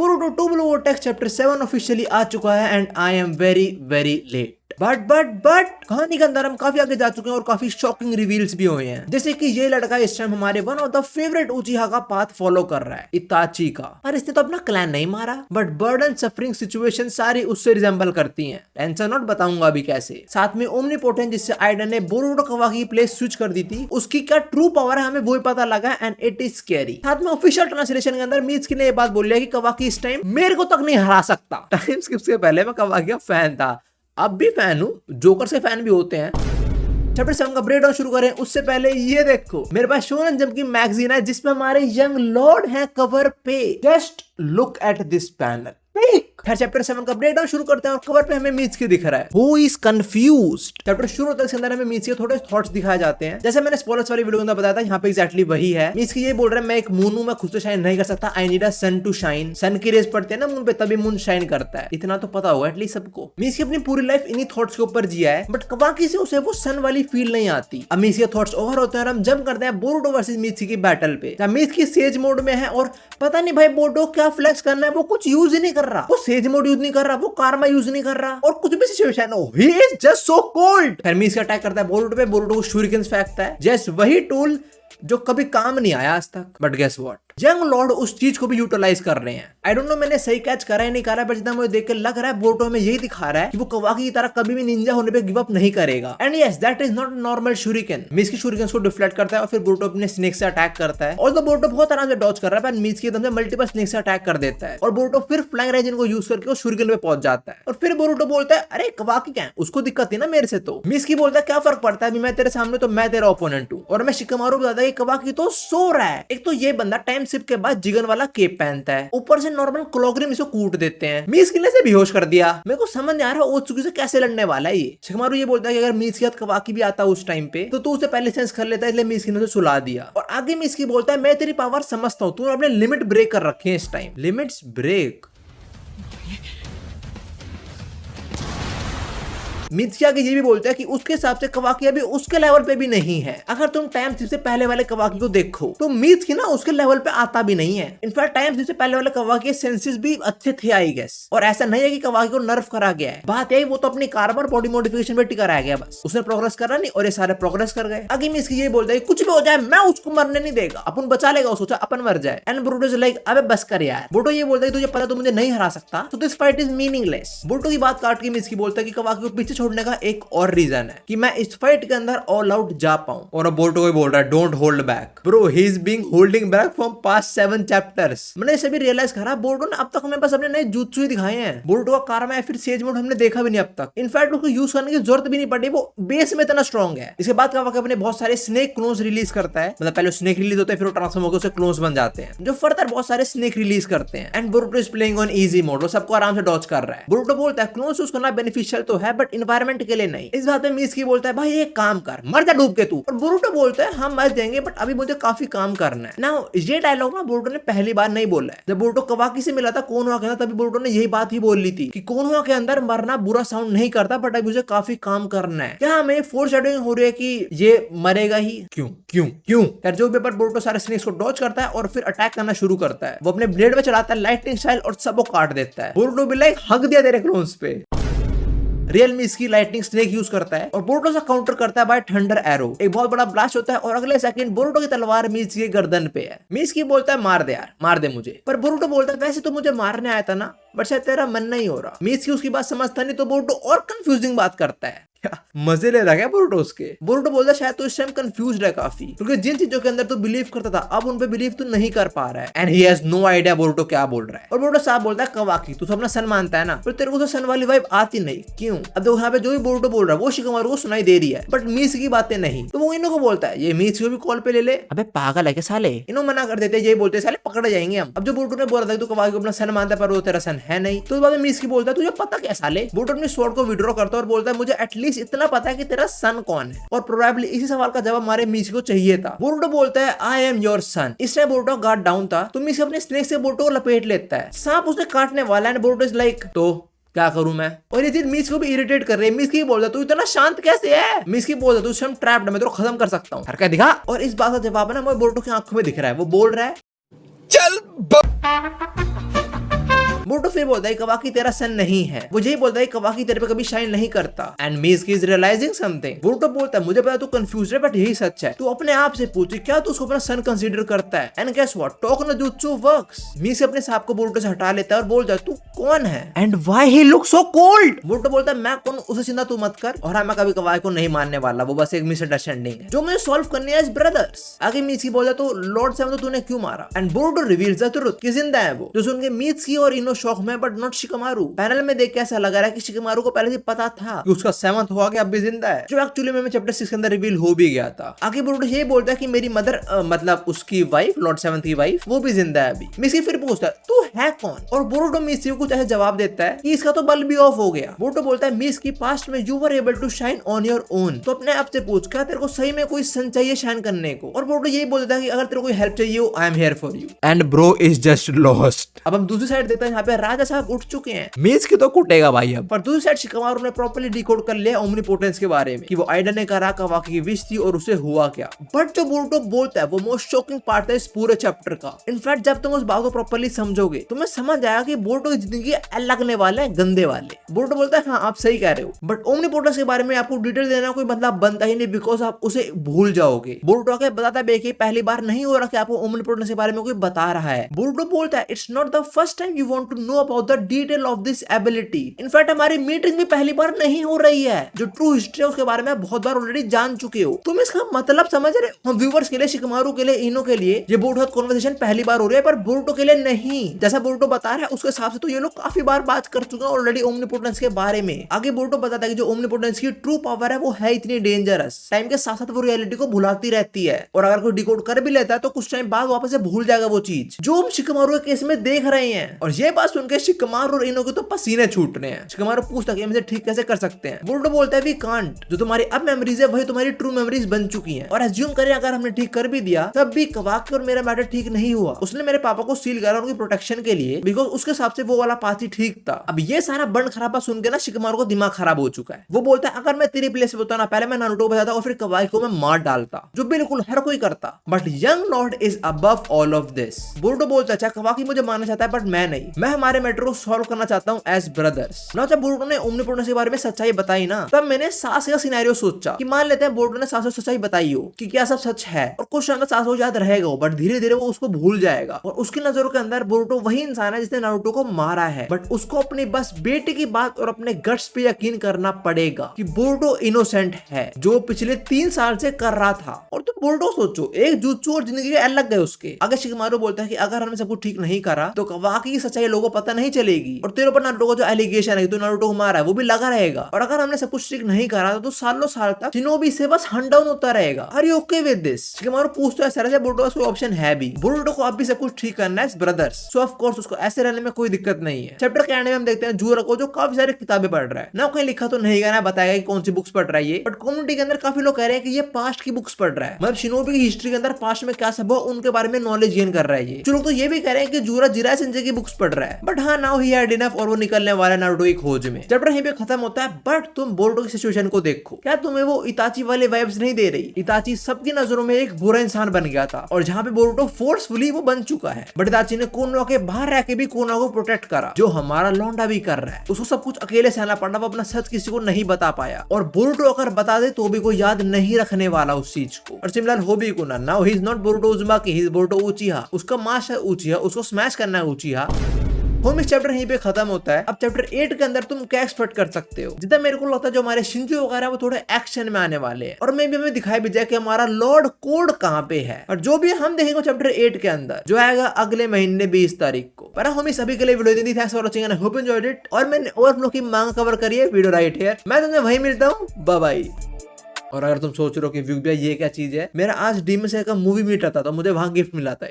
Boruto 2 blue vortex chapter 7 officially आ चुका है and I am very very late. But कहानी के अंदर हम काफी आगे जा चुके हैं और काफी शॉकिंग रिवील्स भी हुए हैं, जैसे कि ये लड़का इस टाइम हमारे वन ऑफ द फेवरेट उचिहा का पाथ फॉलो कर रहा है, इताची का। पर इसने तो अपना क्लैन नहीं मारा, बट बर्डन सफरिंग सिचुएशन सारी उससे रिजेंबल करती हैं। टेंशन नॉट, बताऊंगा अभी कैसे। साथ में ओमनीपोटेंट जिससे आइडन ने बोरुटो कवाकी की प्लेस स्विच कर दी थी, उसकी क्या ट्रू पावर है हमें वो पता लगा एंड इट इज स्कैरी। साथ में ऑफिशियल ट्रांसलेशन के अंदर मीत्सुकी ने ये बात बोली है कि कवाकी इस टाइम मेरे को तक नहीं हरा सकता। टाइम स्किप से पहले मैं कवाकी का फैन था, अब भी फैन हूँ, जोकर से फैन भी होते हैं। चैप्टर 7 का ब्रेकडाउन शुरू करें उससे पहले ये देखो, मेरे पास शोनन जंप की मैगजीन है जिसमें हमारे यंग लॉर्ड हैं कवर पे। Just look at this panel. फिर चैप्टर 7 का ब्रेकडाउन शुरू करते हैं और कवर पे हमें मीत्सुकी दिख रहा है, हु इज कंफ्यूज्ड। चैप्टर शुरू होता है, इसके अंदर हमें मीत्सुकी के थोड़े थॉट्स दिखाए जाते हैं, जैसे मैंने स्पॉयलर्स वाली वीडियो के अंदर बताया था, यहाँ पे एग्जैक्टली वही है। मीत्सुकी ये बोल रहा है मैं एक मून हूं, मैं खुद से शाइन नहीं कर सकता, I need a sun to shine. Sun की रेस पड़ती है ना मून पे, तभी मून शाइन करता है, इतना तो पता होगा एटलीस्ट सबको। मीत्सुकी अपनी पूरी लाइफ इन्हीं थॉट्स के ऊपर जिया है, बट कवाकी से उसे वो सन वाली फील नहीं आती। अब मीत्सुकी के थॉट्स ओवर होते हैं और हम जंप करते हैं बोरुटो वर्सेस मीत्सुकी की बैटल पे। मीत्सुकी सेज मोड में है और पता नहीं भाई बोरुटो क्या फ्लेक्स करना है, वो कुछ यूज ही नहीं कर रहा, वो सेज मोड यूज नहीं कर रहा, वो कारमा यूज नहीं कर रहा और कुछ भी सिचुएशन हो, he is just so cold. फिर मीत्सुकी अटैक करता है बोरुटो पे, बोरुटो को शूरिकेन्स फेंकता है, जस्ट वही टूल जो कभी काम नहीं आया आज तक। But guess what, young lord उस चीज को भी यूटिलाइज कर रहे हैं। आई डोंट नो मैंने सही कैच करा है नहीं करा, पर जितना मुझे देख के लग रहा है बोरुटो में यही दिखा रहा है कि वो कवाकी की तरह कभी भी निंजा होने पे गिव अप नहीं करेगा। And yes, that is not normal shuriken. Mitsuki shuriken को डिफ्लेक्ट करता है और फिर बोरुटो अपने स्नेक से अटैक करता है, और तो बोरुटो बहुत आराम से डॉज कर रहा है, पर मीत्सुकी एकदम से मल्टीपल स्नेक से अटैक कर देता है और बोरुटो फिर फ्लाइंग रेजिन को यूज करके उस शूरिकेन पे पहुंच जाता है। और फिर बोरुटो बोलता है अरे कवाकी क्या है, उसको दिक्कत थी ना मेरे से। तो मीत्सुकी बोलता है क्या फर्क पड़ता है, अभी मैं तेरे सामने तो मैं तेरा ओपोनेंट हूँ। और मैं शिकामारू को बताता है कि कवाकी तो सो रहा है। एक तो ये बंदा टाइम शिफ्ट के बाद जिगन वाला केप पहनता है, ऊपर से नॉर्मल क्लॉकरिम इसको कूट देते हैं। मीत्सुकी ने से बेहोश कर दिया। मेरे को समझ नहीं आ रहा ओत्सुकी से कैसे लड़ने वाला है ये। शिकामारू ये बोलता है कि अगर मीत्सुकी के साथ कवाकी भी आता उस टाइम पे तो तू उसे पहले सेंस कर लेता है, इसलिए मीत्सुकी ने उसे सुला दिया। और आगे मीत्सुकी बोलता है मैं तेरी पावर समझता हूँ, तूने अपने लिमिट ब्रेक कर रखे हैं इस टाइम। Limits break. मीत्सुकी आगे ये भी बोलता है कि उसके हिसाब से कवाकी अभी उसके लेवल पे भी नहीं है। अगर तुम टाइम से पहले वाले कवाकी को देखो तो मीत्सुकी ना उसके लेवल पे आता भी नहीं है। इनफैक्ट टाइम से पहले वाले कवाकी के सेंसेस भी अच्छे थे आई गेस, और ऐसा नहीं है कि कवाकी को नर्फ करा गया है। बात यही वो तो अपनी कार्बन बॉडी मॉडिफिकेशन पे टिका रह गया, बस उसने प्रोग्रेस करा नहीं और ये सारे प्रोग्रेस कर गए। आगे मीत्सुकी ये बोलता है कुछ भी हो जाए मैं उसको मरने नहीं देगा, अपन बचा लेगा, सोचा अपन मर जाए। एंड बोरुटो इज लाइक अबे बस कर यार। बोरुटो ये बोलता है तुझे पता तो मुझे नहीं हरा सकता, तो this fight is meaningless. Boruto की बात काट के मीत्सुकी बोलता है कि कवाकी को पीछे छोड़ने का एक और रीजन है कि मैं इस फाइट के अंदर ऑल आउट जा पाऊं। और बोरुटो को बोल रहा है don't hold back bro, he is being holding back from past 7 chapters. मैंने इसे भी रियलाइज करा, बोरुटो ने अब तक हमें बस अपने नए जुत्सु ही दिखाए हैं। बोरुटो का कारमा या फिर सेज मोड हमने देखा भी नहीं अब तक। इनफैक्ट उसको यूज करने की जरूरत भी नहीं पड़ी, वो बेस में इतना स्ट्रॉन्ग है। इसके बाद कवाकी अपने बहुत सारे स्नेक क्लोन्स रिलीज करता है, मतलब पहले स्नेक रिलीज होते हैं फिर वो ट्रांसफॉर्म होकर उससे क्लोन्स बन जाते हैं, जो फर्दर बहुत सारे स्नेक रिलीज करते हैं। And Boruto is playing on easy mode, वो सबको आराम से डॉज कर रहा है। बोरुटो बोलता है क्लोन्स यूज करना बेनिफिशियल तो है बट एनवायरनमेंट के लिए नहीं। इस बात में मीत्सुकी बोलता है भाई एक काम कर, मर जा डूब के तू। और बोरुटो बोलता है हम मर जाएंगे बट अभी मुझे काफी काम करना है ना। ये डायलॉग ना बोरुटो ने पहली बार नहीं बोला है। जब बोरुटो कवाकी से मिला था कोनोहा के अंदर, तभी बोरुटो ने यही बात ही बोल ली थी कि कोनोहा के अंदर मरना बुरा साउंड नहीं करता बट अभी मुझे काफी काम करना है। क्या हमें फोरशैडोइंग हो रही है कि ये मरेगा ही? क्यों क्यों क्यों? यार जो पेपर बोरुटो सारे स्नेक्स को डॉज करता है और फिर अटैक करना शुरू करता है। वो अपने ब्लेड में चलाता है लाइटनिंग स्टाइल और सबको काट देता है। बोरुटो भी लाइक हक दिया तेरे क्लोन्स पे। रियल में इसकी लाइटनिंग स्नेक यूज करता है और बोरुटो से काउंटर करता है बाय थंडर एरो। एक बहुत बड़ा ब्लास्ट होता है और अगले सेकंड बोरुटो की तलवार मीत्सुकी के गर्दन पे है। मीत्सुकी बोलता है मार दे यार, मार दे मुझे। पर बोरुटो बोलता है वैसे तो मुझे मारने आया था ना, बट शायद तेरा मन नहीं हो रहा। मीत्सुकी उसकी बात समझता नहीं तो बोरुटो और कंफ्यूजिंग बात करता है। मजे ले रहा है बोरुटो उसके। बोरुटो बोलता है शायद तो इस टाइम कंफ्यूज्ड है काफी, क्योंकि जिन चीजों के अंदर तू बिलीव करता था अब उन पे बिलीव तू नहीं कर पा रहा है। And he has no idea Boruto क्या बोल रहा है। और बोरुटो साहब बोलता है कवाकी तू तो अपना सन मानता है ना, पर तेरे को तो सन वाली वाइब आती नहीं, क्यों? अब देखो यहाँ पे जो भी बोरुटो बोल रहा है वो शिकामारू को सुनाई दे रही है बट मीत्सुकी की बातें नहीं। तो वो इन्हों को बोलता है ये मीत्सुकी भी कॉल पे ले ले। अबे पागल है क्या साले? इन्हों मना कर देते, यही बोलते साले पकड़े जाएंगे हम। अब जो बोरुटो ने बोला था तू कवाकी को अपना सन मानता है पर वो तेरा सन है नहीं, तो बाद में मीत्सुकी बोलता है तुझे पता क्या साले? बोरुटो अपने स्वॉर्ड को विड्रॉ करता है और बोलता है मुझे एटलीस्ट इतना पता है कि तेरा सन कौन है। और प्रोबेबली इसी सवाल का जवाब हमारे मीत्सुकी को चाहिए था। बोरुटो बोलता है आई एम योर सन। इस टाइम बोरुटो गार्ड डाउन था तो मीत्सुकी अपने स्नेक से बोरुटो को लपेट लेता है। सांप उसे काटने वाला है। बोरुटो इज लाइक तो क्या करूं मैं? और ये चीज मीत्सुकी को भी इरिटेट कर रही है। मीत्सुकी बोलता तू इतना शांत कैसे है? मीत्सुकी बोलता तू स्वयं ट्रैप्ड है, मैं तेरे को खत्म कर सकता हूं। हरकत दिखा। और इस बात का जवाब है ना मुझे बोरुटो की आंखों में दिख रहा है। वो बोल रहा है चल बोरुतो फिर बोलता है कवाकी तेरा सन नहीं है, वो यही बोलता है कवाकी तेरे पे कभी शाइन नहीं करता। And Mitsuki is realizing something. Boruto बोलता है मुझे पता तू कंफ्यूज है बट यही सच है, तू अपने आप से पूछ क्या तू उसको अपना सन कंसीडर करता है। एंड गेस व्हाट, टोको नो जुत्सु वर्क्स। मीज़की अपने सांप को बोरुतो से हटा लेता है और बोलता है तू कौन है and why he look so cold. Boruto बोलता है मैं कौन, उसे चिंता तू मत कर और मैं कभी कवाकी को नहीं मानने वाला, वो बस एक मिसअंडरस्टैंडिंग है जो मुझे सॉल्व करनी है एज ब्रदर्स। आगे मीज़की बोलता तो लॉर्ड सेवन तो तूने क्यों मारा। And Boruto reveals the truth कि जिंदा है वो, जो सुन के मीज़की और इनो शॉक में बट नॉट शिकमारू। पैनल में देख के ऐसा लग रहा है कि शिकमारू को पहले से पता था कि उसका 7th हुआ कि अब भी जिंदा है, जो एक्चुअली में चैप्टर 6 के अंदर रिवील हो भी गया था। आगे बोरुतो ये बोलता है कि मेरी मदर मतलब उसकी वाइफ, लॉर्ड 7 की वाइफ, वो भी जिंदा है अभी। मीज़की फिर पूछता है तू है कौन, और बोरुतो मीज़की को कुछ ऐसे जवाब देता है कि इसका तो बल्ब भी ऑफ हो गया। बोरुतो बोलता है मीज़की पास्ट में you were able to shine on your own, तो अपने आप से पूछ क्या तेरे को सही में कोई सन चाहिए शाइन करने को। और बोरुतो यही बोलता है कि अगर तेरे को कोई हेल्प चाहिए हो I am here for you and bro is just lost. अब हम दूसरी साइड देखते हैं, यहाँ पे राजा साहब उठ चुके हैं। मीज़की तो कुटेगा भाई अब, पर दूसरी साइड शिकमारू ने प्रॉपर्ली डिकोड कर लिया ओमनीपोटेंस के बारे में कि वो आइडा ने करा कवाकी की विश थी और उसे हुआ क्या। बट जो बोरुतो बोलता है वो मोस्ट शॉकिंग पार्ट है इस पूरे चैप्टर का। इनफैक्ट जब तुम उस बात को प्रॉपर्ली समझोगे तुम्हें समझ आएगा कि बोरुतो की जिंदगी लगने वाले हैं गंदे वाले। बोरुतो बोलता है हाँ आप सही कह रहे हो, बट ओमनीपोटेंस के बारे में आपको डिटेल देना कोई मतलब बनता ही नहीं, बिकॉज आप उसे भूल जाओगे। बोरुतो आके बताता है कि पहली बार नहीं हो रहा कि आपको ओमनीपोटेंस के बारे में कोई बता रहा है। बोरुतो बोलता है it's not the first time you want to know about the detail of this ability. In fact हमारी मीटिंग भी पहली बार नहीं हो रही है, जो ट्रू हिस्ट्री है उसके बारे में बहुत बार ऑलरेडी जान चुके हो। तुम इसका मतलब समझ रहे हो। हम व्यूअर्स के लिए, शिकमारू के लिए, इनो के लिए ये बोरुतो कन्वर्सेशन पहली बार हो रही है, पर बोरुतो के लिए नहीं। जैसा बोरुतो बता रहा है उसके हिसाब से तो ये लोग काफी बार बात कर चुके हैं ऑलरेडी ओमनीपोटेंस के बारे में। आगे बोरुतो बताता है कि जो ओमनीपोटेंस की ट्रू पावर है वो है इतनी डेंजरस, टाइम के साथ साथ वो रियलिटी को भुलाती रहती है, और अगर कोई डिकोड कर भी लेता है तो कुछ टाइम बाद वापस से भूल जाएगा वो चीज जो हम शिकमारू के केस में देख रहे हैं। और ये बात सुनकर शिकमारू और इनो के तो पसीने छूट रहे हैं। शिकमारू पूछता है ठीक कैसे कर सकते हैं। बोरुतो बोलता है वी कांट, जो तुम्हारी अब मेमोरीज है वही तुम्हारी ट्रू मेमोरीज बन चुकी हैं, और एज्यूम करें अगर हमने ठीक कर भी दिया तब भी कवाकी और मेरा मैटर ठीक नहीं हुआ। उसने मेरे पापा को सील करा उनकी प्रोटेक्शन के लिए, बिकॉज उसके हिसाब से वो वाला पाथ ही ठीक था। अब ये सारा बंड खराबा सुन के ना शिकमारू को दिमाग खराब हो चुका है। वो बोलता है अगर मैं तेरी प्लेस पे होता ना पहले मैं नारुतो को बजाता और फिर कवाकी को मैं मार डालता, जो बिल्कुल हर कोई करता, but young Lord is above all of this. Boruto बोलता है कवाकी मुझे मारना चाहता है बट मैं नहीं, मैं हमारे मैटर को सॉल्व करना चाहता हूँ एज ब्रदर्स। ना जब बोरुतो ने ओमनीपोटेंस के बारे में सच्चाई बताई ना, तब मैंने सास का सिनेरियो सोचा कि मान लेते हैं बोरुतो ने सास को सच्चाई बताई हो कि क्या सब सच है, और कुछ टाइम सास को याद रहेगा, बट धीरे धीरे वो उसको भूल जाएगा, और उसकी नजरों के अंदर बोरुतो वही इंसान है जिसने नारुतो को मारा है, बट उसको अपनी बस बेटे की बात और अपने गट्स पे यकीन करना पड़ेगा कि बोरुतो इनोसेंट है, जो पिछले 3 साल से कर रहा था। और तो बोरुतो सोचो, एक जुत्सु और जिंदगी अलग गए उसके। अगर शिकमारू बोलता है कि अगर हमने सब कुछ ठीक नहीं करा तो कवाकी की सच्चाई लोगों को पता नहीं चलेगी, और तेरे ऊपर नारुतो को जो एलिगेशन है तो नारुतो को मारा है वो भी लगा रहेगा, और अगर हमने सब कुछ ठीक नहीं करा तो सालों साल तक शिनोबी से बस हंट डाउन होता रहेगा। Are you okay with this? Shikamaru पूछता है सर से बोरुतो का कोई ऑप्शन है भी, बोरुतो को अब भी सब कुछ ठीक करना है ब्रदर्स, सो ऑफ कोर्स उसको ऐसे रहने में कोई दिक्कत नहीं है। चैप्टर के एंड में हम देखते हैं जूरा को जो काफी सारी किताबें पढ़ रहा है, ना कहीं लिखा तो नहीं गया ना बताएगा कि कौन सी बुक्स पढ़ रहा है ये, बट कम्युनिटी के अंदर काफी लोग कह रहे हैं कि ये पास्ट की बुक्स पढ़ रहा है, मतलब शिनोबी की हिस्ट्री के अंदर पास्ट में क्या सब हो उनके बारे में नॉलेज गेन कर रहा है ये। जो लोग तो ये भी कह रहे हैं कि जूरा जिराई सेंसेई की बुक्स पढ़ रहा है, बट हाँ नाउ ही हैड इनफ, और वो निकलने वाला है नारुतो की खोज में। चैप्टर यहीं पे खत्म होता है, बट तुम बोरुतो की सिचुएशन को देखो, क्या तुम्हें वो इताची वाले वाइब्स नहीं दे रही? इताची सबकी नजरों में एक बुरा इंसान बन गया था, और जहाँ पे बोरुतो फोर्सफुली वो बन चुका है, बट इताची ने कोनोहा के बाहर रह के भी कोनोहा को प्रोटेक्ट करा, जो हमारा लौंडा भी कर रहा है। उसको सब कुछ अकेले सहना पड़ा, वो अपना सच किसी को नहीं बता पाया, और बोरुतो अगर बता दे तो भी कोई याद नहीं रखने वाला उस चीज को। और सिमिलर हो भी को ना, now he is not Boruto Uzumaki, he is Boruto Uchiha. उसका मास्टर उचिहा, उसको स्मैश करना है उचिहा। होम इस चैप्टर यहीं पे खत्म होता है। अब चैप्टर 8 के अंदर तुम क्या एक्सपेक्ट कर सकते हो? जितना मेरे को लगता है जो हमारे शिंजो वगैरह वो थोड़े एक्शन में आने वाले हैं, और मे भी हमें दिखाई भी जाए कि हमारा लॉर्ड कोड कहाँ पे है, और जो भी हम देखेंगे चैप्टर 8 के अंदर जो आएगा अगले महीने 20 तारीख को। पर हम सभी के लिए वीडियो दी थी। Thanks for watching and I hope you enjoyed it. और मैंने ओवरफ्लो की मांग कवर करी है वीडियो राइट हियर। मैं तुम्हें वहीं मिलता हूँ, बाय बाय। और अगर तुम सोच रहे हो कि व्यू भैया ये क्या चीज है, मेरा आज डीमन स्लेयर का मूवी मीट आता था, मुझे वहां गिफ्ट मिला था।